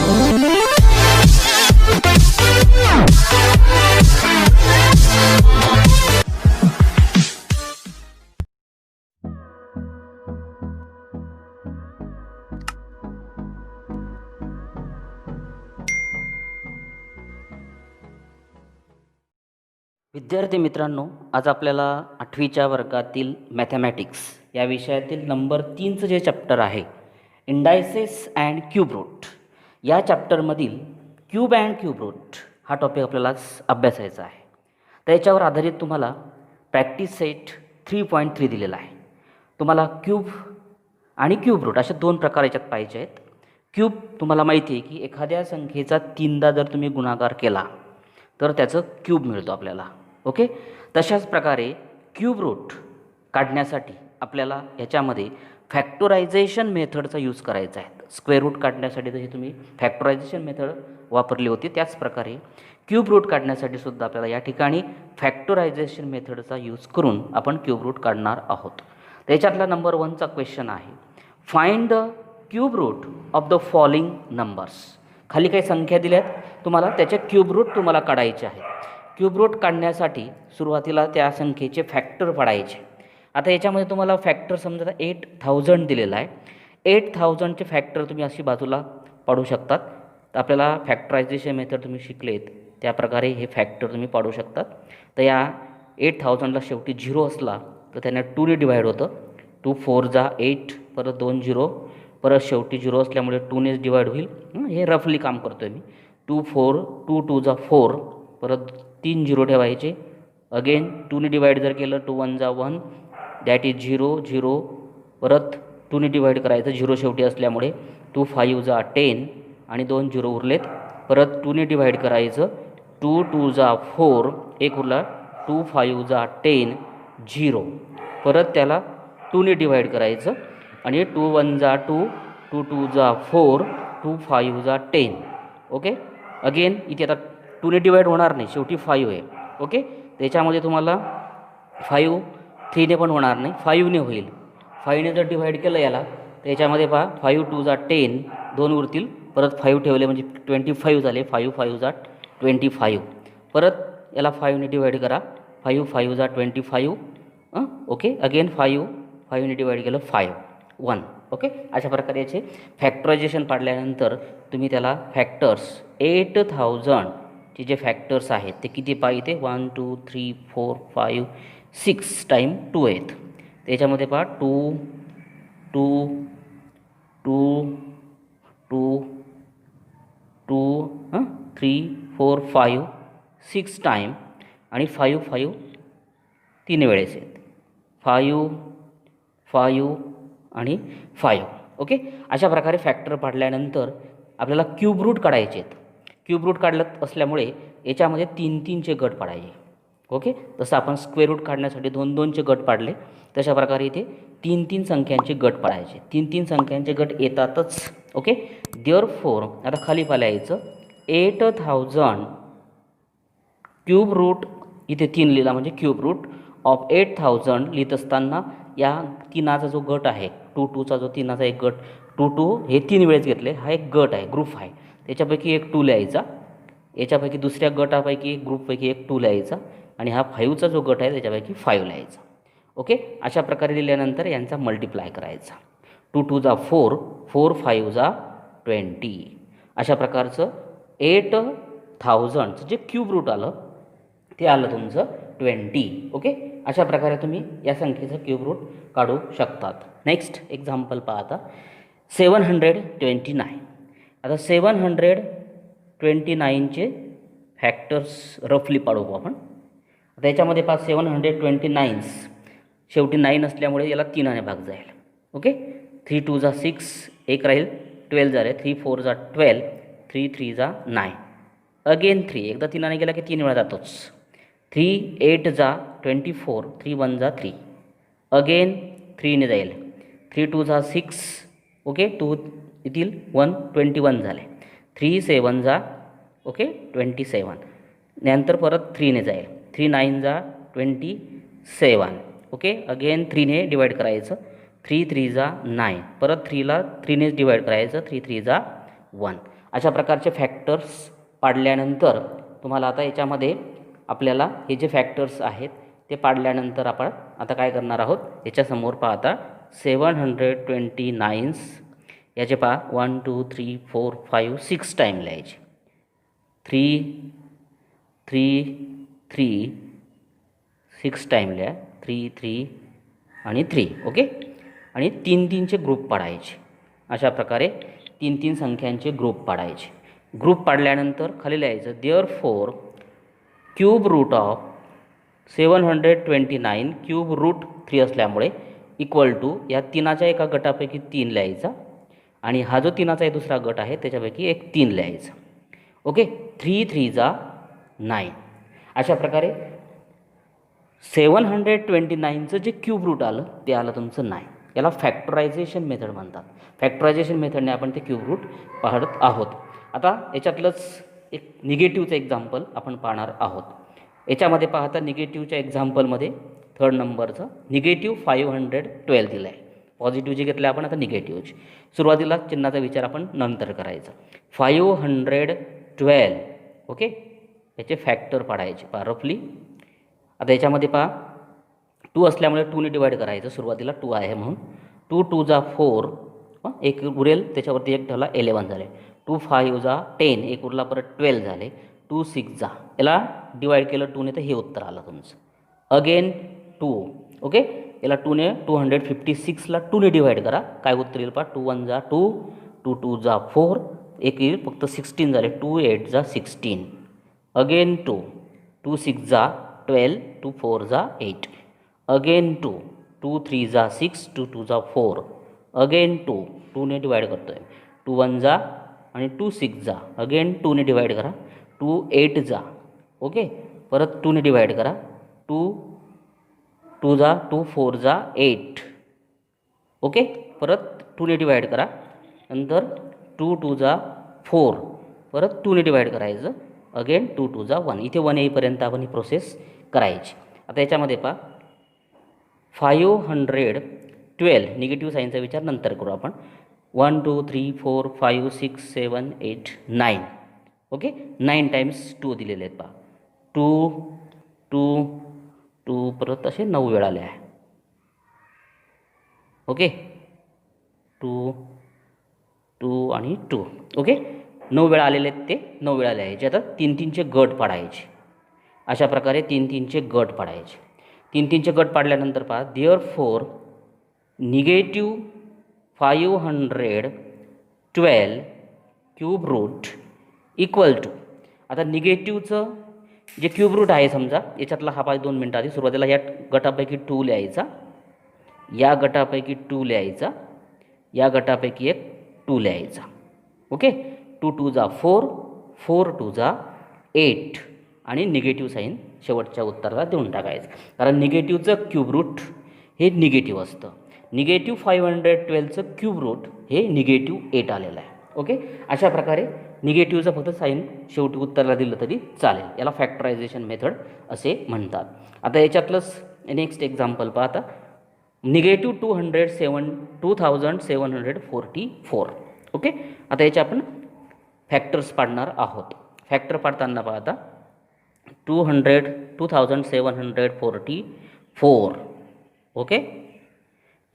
विद्यार्थी मित्रांनो, आज आपल्याला 8वीच्या वर्गातील मॅथमॅटिक्स या विषयातील नंबर 3चं जे चॅप्टर आहे इंडायसेस अँड क्यूब रूट, या चॅप्टरमधील क्यूब अँड क्यूब रूट हा टॉपिक आपल्याला अभ्यासायचा आहे. त्याच्यावर आधारित तुम्हाला प्रॅक्टिस सेट 3.3 दिलेला आहे. तुम्हाला क्यूब आणि क्यूब रूट असे दोन प्रकार याच्यात पाहिजे आहेत. क्यूब तुम्हाला माहिती आहे की एखाद्या संख्येचा 3दा जर तुम्ही गुणाकार केला तर त्याचं क्यूब मिळतो आपल्याला. ओके, तशाच प्रकारे क्यूब रूट काढण्यासाठी आपल्याला याच्यामध्ये फॅक्टोरायझेशन मेथडचा यूज करायचा आहे. स्क्वेअर रूट काढण्यासाठी जशी तुम्ही फॅक्टोरायझेशन मेथड वापरली होती त्याच प्रकारे क्यूब रूट काढण्यासाठी सुद्धा आपल्याला या ठिकाणी फॅक्टोरायझेशन मेथडचा यूज करून आपण क्यूब रूट काढणार आहोत. त्याच्यातला नंबर 1चा क्वेश्चन आहे, find the cube root of the following numbers. खाली काही संख्या दिल्यात, तुम्हाला त्याचे क्यूब रूट तुम्हाला काढायचे आहे. क्यूब रूट काढण्यासाठी सुरुवातीला त्या संख्येचे फॅक्टर पाडायचे. आता याच्यामध्ये तुम्हाला फॅक्टर समजा 8000 दिलेला आहे. 8000चे फॅक्टर तुम्ही अशी बाजूला पाडू शकतात. तर आपल्याला फॅक्टरायझेशन मेथड तुम्ही शिकलेत त्याप्रकारे हे फॅक्टर तुम्ही पाडू शकतात. तर या 8000ला शेवटी 0 असला तर त्याने 2ने डिवाईड होतं. 2 4 जा 8, परत 2 0, परत शेवटी 0 असल्यामुळे 2नेच डिवाईड होईल. हे रफली काम करतो आहे मी. 2 4, 2 2 जा 4, परत 3 0 ठेवायचे. अगेन 2ने डिवाईड जर केलं 2 1 जा 1, दॅट इज 0 0, परत 2ने डिवाईड करायचं 0 शेवटी असल्यामुळे. 2 5 जा 10 आणि 2 0 उरलेत. परत 2ने डिवाईड करायचं 2 2 जा 4, एक उरला. 2 5 जा 10 0, परत त्याला 2ने डिवाईड करायचं आणि 2 1 जा 2, 2 2 जा 4, 2 5 जा 10. ओके, अगेन इथे आता 2ने डिवाईड होणार नाही, शेवटी 5 आहे. ओके, त्याच्यामध्ये तुम्हाला 5 3ने पण होणार नाही, 5ने होईल. 5ने जर डिवाईड केलं याला त्याच्यामध्ये पहा 5 2 जा 10, 2 उरतील. परत 5 ठेवले म्हणजे 25 झाले. 5 5 जा 25, परत याला 5ने डिवाईड करा. 5 5 जा 25. ओके, अगेन 5ने डिवाईड केलं 5 1. ओके, अशा प्रकारे याचे फॅक्टरायझेशन पाडल्यानंतर तुम्ही त्याला फॅक्टर्स 8000चे जे फॅक्टर्स आहेत ते किती पाहिजे, 1 2 3 4 5 6 टाईम 2 आहेत. त्याच्यामध्ये पहा 2 2 2 2 2 3 4 5 6 टाईम आणि 5 5 3 वेळेस आहेत. 5 5 आणि 5. ओके, अशा प्रकारे फॅक्टर पाडल्यानंतर आपल्याला क्यूब रूट काढायचे आहेत. क्यूब रूट काढलं असल्यामुळे याच्यामध्ये 3 3चे गट पाडायचे. ओके, तसं आपण स्क्वेअर रूट काढण्यासाठी 2 2चे गट पाडले तशा प्रकारे इथे 3 3 संख्यांचे गट पाडायचे. 3 3 संख्यांचे गट येतातच. ओके, देअरफॉर आता खाली पालायचं 8000 क्यूब रूट, इथे 3 लिहिला म्हणजे क्यूब रूट ऑफ 8000 लिहित असताना या 3चा जो गट आहे 2 2चा जो 3चा एक गट 2 2 हे 3 वेळेस घेतले, हा एक गट आहे, ग्रुप आहे. त्याच्यापैकी एक 2 लिहायचा. याच्यापैकी दुसऱ्या गटापैकी एक ग्रुपपैकी एक 2 लिहायचा आणि हा 5चा जो गट आहे त्याच्यापैकी 5 लिहायचा. ओके, अशा प्रकारे लिहिल्यानंतर यांचा मल्टिप्लाय करायचा. 2 2 जा 4, 4 5 जा 20. अशा प्रकारचं 8000चं जे क्यूब रूट आलं ते आलं तुमचं 20. ओके, अशा प्रकारे तुम्ही या संख्येचं क्यूब रूट काढू शकतात. नेक्स्ट एक्झाम्पल पहा आता 729. आता 729चे फॅक्टर्स रफली पाडू आपण. आता याच्यामध्ये पहा 729 शेवटी 9 असल्यामुळे याला 3ने भाग जाईल. ओके, 3 2 जा 6, एक राहील, 12 झाले. 3 4 जा 12, 3 3 जा 9, अगेन 3, एकदा 3ने गेला की 3 वेळा जातोच. 3 8 जा 24, 3 1 जा 3, अगेन 3ने जाईल. 3 2 जा 6, ओके, 2 येतील 1 21 झाले. 3 7 जा ओके 27, नंतर परत 3ने जाईल. 3 9 जा 27, ओके, अगेन 3ने डिवाईड करायचं. 3 3 जा 9, परत 3ला 3नेच डिवाईड करायचं. 3 3 जा 1. अशा प्रकारचे फॅक्टर्स पाडल्यानंतर तुम्हाला आता याच्यामध्ये आपल्याला हे जे फॅक्टर्स आहेत ते पाडल्यानंतर आपण आता काय करणार आहोत, याच्यासमोर पाहता 729 याचे पहा 1 2 3 4 5 6 टाईम लिहायचे. 3 3 3 6 टाईम लिहा. 3 3 आणि 3. ओके. आणि 3 3चे ग्रुप पाडायचे. अशा प्रकारे 3 3 संख्यांचे ग्रुप पाडायचे. ग्रुप पाडल्यानंतर खाली लिहायचं therefore cube root of 729 cube root 3 असल्यामुळे इक्वल टू या तीनाच्या एका गटापैकी 3 लिहायचा आणि हा जो तीनाचा एक दुसरा गट आहे त्याच्यापैकी एक 3 लिहायचा. ओके. 3 3 जा 9. अशा प्रकारे 729चं जे क्यूब रूट आलं ते आलं तुमचं 9. याला फॅक्टरायझेशन मेथड म्हणतात. फॅक्टरायझेशन मेथडने आपण ते क्यूब रूट पाहत आहोत. आता याच्यातलंच एक निगेटिव्हचं एक्झाम्पल आपण पाहणार आहोत. याच्यामध्ये पाहता निगेटिव्हच्या एक्झाम्पलमध्ये 3rd नंबरचं -512 दिलं आहे. पॉझिटिव्हचे घेतले आपण, आता निगेटिव्हचे. सुरुवातीला चिन्हाचा विचार आपण नंतर करायचा. 512. ओके. याचे फॅक्टर पाडायचे पहा रफली. आता याच्यामध्ये पहा 2 असल्यामुळे 2ने डिवाईड करायचं. सुरुवातीला 2 आहे म्हणून 2 2 जा 4. एक उरेल त्याच्यावरती एक ठेवला 11 झाले. 2 5 जा 10. एक उरला परत 12 झाले. 2 6 जा. याला डिवाईड केलं 2ने तर हे उत्तर आलं तुमचं. अगेन 2. ओके. याला 2ने 256ला 2ने डिवाईड करा. काय उत्तर येईल पहा 2 1 जा 2. 2 2 जा 4. एक येईल फक्त 16 झाले. 2 8 जा 16. अगेन 2. 2 6 जा 12. 2 4 जा 8. अगेन 2. 2 3 जा 6. 2 2 जा 4. अगेन 2. 2ने डिवाईड करतो आहे. 2 1 जा आणि 2 6 जा. अगेन 2ने डिवाईड करा. 2 8 जा. ओके. परत 2ने डिवाईड करा. 2 2 जा 2 4 जा 8. ओके. परत 2ने डिवाईड करा. नंतर 2 2 जा 4. परत 2ने डिवाईड करायचं. अगेन 2 2 जा 1. इथे 1 येईपर्यंत आपण ही प्रोसेस करायची. आता याच्यामध्ये पहा 512 निगेटिव्ह साईनचा विचार नंतर करू आपण. 1 2 3 4 5 6 7 8 9. ओके. 9 टाइम्स 2 दिलेले आहेत पहा. 2 2 2 परत असे 9 वेळा आले आहे. ओके. 2 2 आणि 2. ओके. 9 वेळा आलेले आहेत ते 9 वेळा लिहायचे. आता 3 3चे गट पाडायचे. अशा प्रकारे 3 3चे गट पाडायचे. 3 3चे गट पाडल्यानंतर पहा therefore negative 512 cube root equal to. आता निगेटिव्हचं जे क्यूब रूट आहे समजा याच्यातला हा 2 मिनटं आधी सुरुवातीला या गटापैकी 2 लिहायचा. या गटापैकी 2 लिहायचा. या गटापैकी एक 2 लिहायचा. ओके. 2 2 जा 4. 4 2 जा 8 आणि निगेटिव्ह साईन शेवटच्या उत्तराला देऊन टाकायचं. कारण निगेटिव्हचं क्यूब रूट हे निगेटिव्ह असतं. निगेटिव्ह 512चं क्यूब रूट हे निगेटिव्ह 8 आलेलं आहे. ओके. अशा प्रकारे निगेटिव्हचं फक्त साईन शेवटी उत्तराला दिलं तरी चालेल. याला फॅक्टरायझेशन मेथड असे म्हणतात. आता याच्यातलंच नेक्स्ट एक्झाम्पल पहा. आता निगेटिव्ह 2744. ओके. आता याचे आपण फॅक्टर्स पाडणार आहोत. फॅक्टर पाडताना पहा आता 2744. ओके.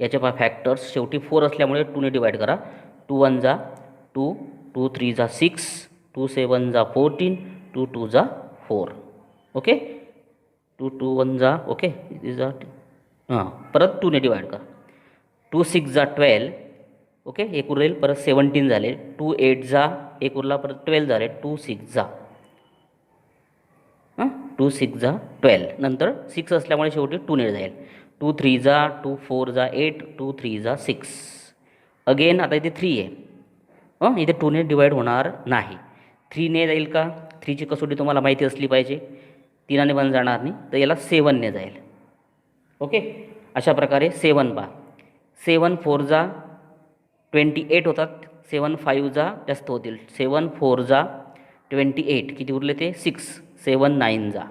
याचे पहा फॅक्टर्स शेवटी 4 असल्यामुळे 2ने डिवाईड करा. 2 1 जा 2. 2 3 जा 6. 2 7 जा 14. 2 2 जा 4. ओके. 2 2 1 जा. ओके. जा परत 2ने डिवाईड करा. 2 6 जा 12. ओके. एक उरेल परत 17 झाले. 2 8 जा एक उरला परत 12 झाले. 2 6 जा 2 6 जा 12. नंतर 6 असल्यामुळे शेवटी 2ने जाईल. 2 3 जा 2 4 जा 8. 2 3 जा 6. अगेन आता इथे 3 आहे. इथे 2ने डिवाईड होणार नाही. 3ने जाईल का? 3ची कसोटी तुम्हाला माहिती असली पाहिजे. 3ने 1 जाणार नाही तर याला 7ने जाईल. ओके. अशा प्रकारे 7 पहा. 7 4 जा 28 होतात. 7 5 जा जास्त होतील. 7 4 जा 28. किती उरले ते 6. 7 9 जा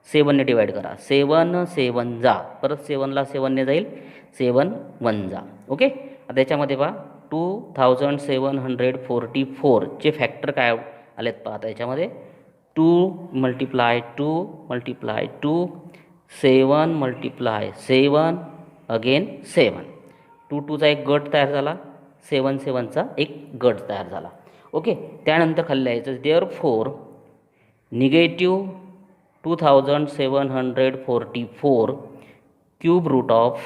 7ने डिवाईड करा. 7 7 जा परत 7ला 7ने जाईल. 7 1 जा. ओके. आता याच्यामध्ये पहा 2744चे फॅक्टर काय आलेत पाहता याच्यामध्ये 2 मल्टिप्लाय 2 मल्टिप्लाय 2 7 मल्टिप्लाय 7 अगेन 7 2 2चा एक गट तयार झाला 7 7चा एक गट तयार झाला. ओके, त्यानंतर खाली लिहायचं therefore negative 2744 cube root of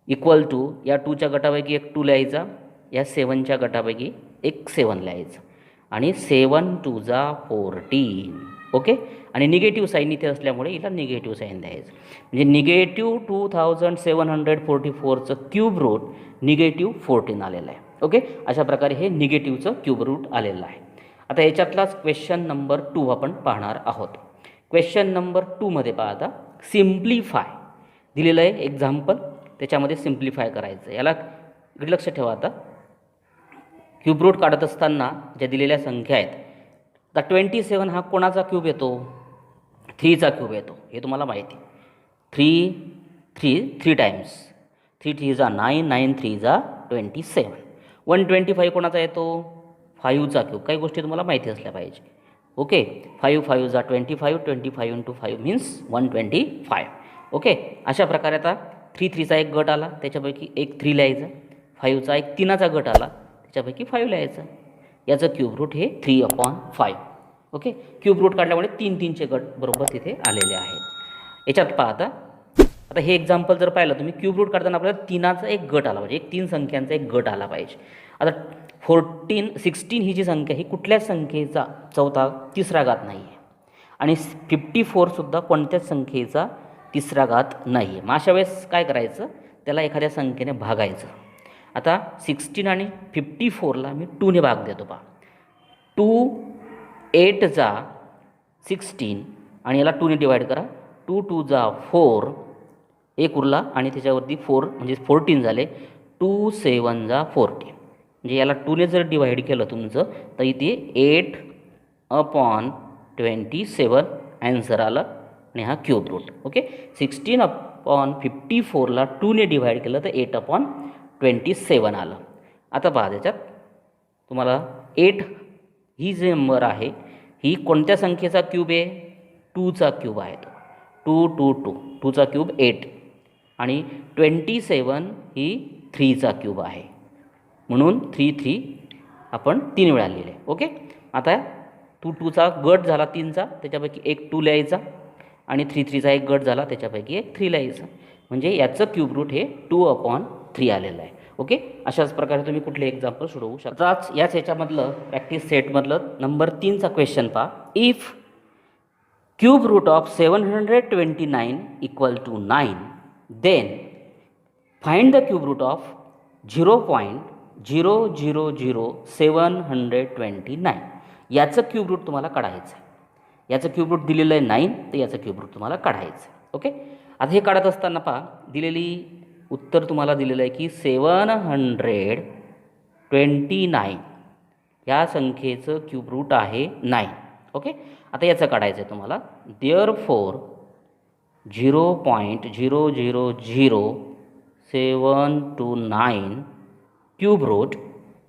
equal to या 2च्या गटापैकी एक 2 लिहायचा, या 7च्या गटापैकी एक 7 लिहायचं आणि 7 2 जा 14. ओके, आणि निगेटिव्ह साईन इथे असल्यामुळे हिला निगेटिव्ह साईन द्यायचं. म्हणजे निगेटिव्ह 2744चं क्यूब रूट निगेटिव्ह 14 आलेलं आहे. ओके, अशा प्रकारे हे निगेटिव्हचं क्यूब रूट आलेलं आहे. आता याच्यातलाच क्वेश्चन नंबर 2 आपण पाहणार आहोत. क्वेश्चन नंबर 2मध्ये पाहता सिम्प्लिफाय दिलेलं आहे एक्झाम्पल, त्याच्यामध्ये सिम्प्लिफाय करायचं. याला लक्ष ठेवा. आता क्यूब रूट काढत असताना ज्या दिलेल्या संख्या आहेत, आता 27 हा कोणाचा क्यूब येतो? 3चा क्यूब येतो, हे तुम्हाला माहिती आहे. 3 टाइम्स 3 3 जा 9 9 3 जा 27. 125 कोणाचा येतो? 5चा क्यूब. काही गोष्टी तुम्हाला माहिती असल्या पाहिजे. ओके, 5 5 जा 25 25 इंटू 5 मीन्स 125. ओके, अशा प्रकारे आता 3 3चा एक गट आला, त्याच्यापैकी एक 3 लिहायचा. 5चा एक 3चा गट आला, त्याच्यापैकी 5 लिहायचं. याचं क्यूब रूट हे 3/5. ओके, क्यूब रूट काढल्यामुळे 3 3चे गट बरोबर तिथे आलेले आहेत. याच्यात पाहता आता हे एक्झाम्पल जर पाहिलं तुम्ही, क्यूब रूट काढताना आपल्याला 3चा एक गट आला पाहिजे, एक 3 संख्यांचा एक गट आला पाहिजे. आता 16 ही जी संख्या ही कुठल्याच संख्येचा तिसरा घात नाही आहे आणि 54सुद्धा कोणत्याच संख्येचा तिसरा घात नाही आहे. मग अशा वेळेस काय करायचं? त्याला एखाद्या संख्येने भागायचं. आता 16 आणि 54ला मी 2ने भाग देतो पहा. 2 8 जा 16 आणि याला 2ने डिवाईड करा. 2 2 जा 4 एक उरला आणि त्याच्यावरती 4 म्हणजे 14 झाले. 2 7 जा 14 म्हणजे याला 2ने जर डिवाईड केलं तुमचं तर इथे 8/27 ॲन्सर आलं आणि हा क्यूब रूट. ओके, 16/54ला 2ने डिवाईड केलं तर 8/27 आलं. आता पहा त्याच्यात तुम्हाला 8 ही जी नंबर आहे ही कोणत्या संख्येचा क्यूब आहे? 2चा क्यूब आहे. 2 2 2 2चा क्यूब 8 आणि 27 ही 3चा क्यूब आहे. म्हणून 3 3 आपण 3 वेळा लिहिले. ओके, आता 2 2चा गट झाला 3चा, त्याच्यापैकी एक 2 लिहायचा आणि 3 3चा एक गट झाला, त्याच्यापैकी एक 3 लिहायचा. म्हणजे याचं क्यूब रूट हे 2/3 आलेलं आहे. ओके, अशाच प्रकारे तुम्ही कुठले एक्झाम्पल सोडवू शकता. याच याच्यामधलं प्रॅक्टिस सेटमधलं नंबर 3चा क्वेश्चन पहा. If cube root of 729 equal to 9 then find the cube root of 0.000729. याचं क्यूब रूट तुम्हाला काढायचं आहे. याचं क्यूब रूट दिलेलं आहे 9, तर याचं क्यूब रूट तुम्हाला काढायचं आहे. ओके, आता हे काढत असताना पहा दिलेली उत्तर तुम्हाला दिलेलं आहे की 729 या संख्येचं क्यूब रूट आहे 9. ओके, आता याचं काढायचं आहे तुम्हाला. Therefore 0.0000729 cube root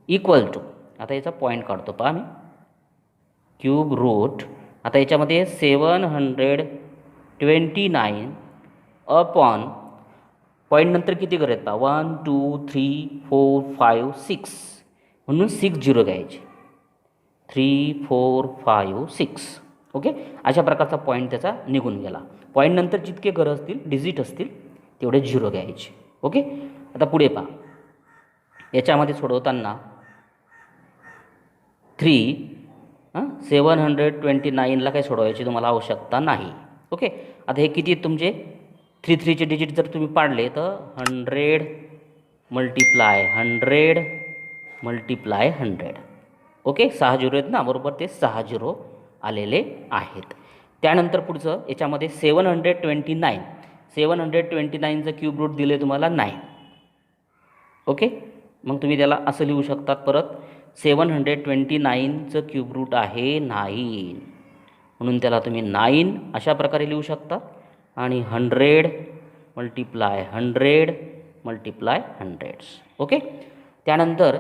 equal to, आता याचा पॉईंट काढतो पहा मी. क्यूब रूट आता याच्यामध्ये 729 अपॉन पॉईंट नंतर किती करत पहा 1 2 3 4 5 6 म्हणून 6 झिरो घ्यायचे. 3 4 5 6. ओके, अशा प्रकारचा पॉईंट त्याचा निघून गेला. पॉईंट नंतर जितके घरं असतील डिजिट असतील तेवढे झिरो घ्यायचे. ओके, आता पुढे पहा. याच्यामध्ये सोडवताना 729ला काही सोडवायची तुम्हाला आवश्यकता नाही. ओके, आता हे किती तुमचे 3 3चे डिजिट जर तुम्ही पाडले तर 100 मल्टिप्लाय 100 मल्टिप्लाय 100. ओके, 6 झिरो आहेत ना, बरोबर ते 6 झिरो आलेले आहेत. त्यानंतर पुढचं याच्यामध्ये 729चं क्यूब रूट दिले तुम्हाला 9. ओके, मग तुम्ही त्याला असं लिहू शकतात परत 729चं क्यूब रूट आहे 9 म्हणून त्याला तुम्ही 9 अशा प्रकारे लिहू शकता आणि 100 मल्टिप्लाय 100 मल्टिप्लाय 100. ओके, त्यानंतर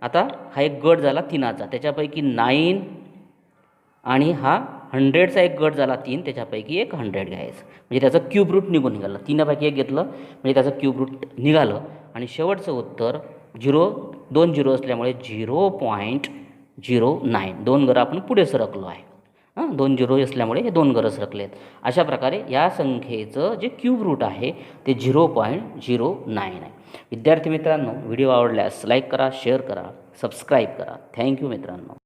आता हा एक गट झाला तीनाचा, त्याच्यापैकी 9 आणि हा 100चा एक गट झाला 3, त्याच्यापैकी एक 100 घ्यायचं, म्हणजे त्याचं क्यूब रूट निघून निघालं. 3पैकी एक घेतलं म्हणजे त्याचं क्यूब रूट निघालं. आणि शेवटचं उत्तर 2 झिरो असल्यामुळे 0.09, 2 घरं आपण पुढे सरकलो आहे. 2 झिरो असल्यामुळे हे 2 घरं सरकले आहेत. अशा प्रकारे या संख्येचं जे क्यूब रूट आहे ते 0.09 आहे. विद्यार्थी मित्रांनो, व्हिडिओ आवडल्यास लाईक करा, शेअर करा, सबस्क्राईब करा. थँक्यू मित्रांनो.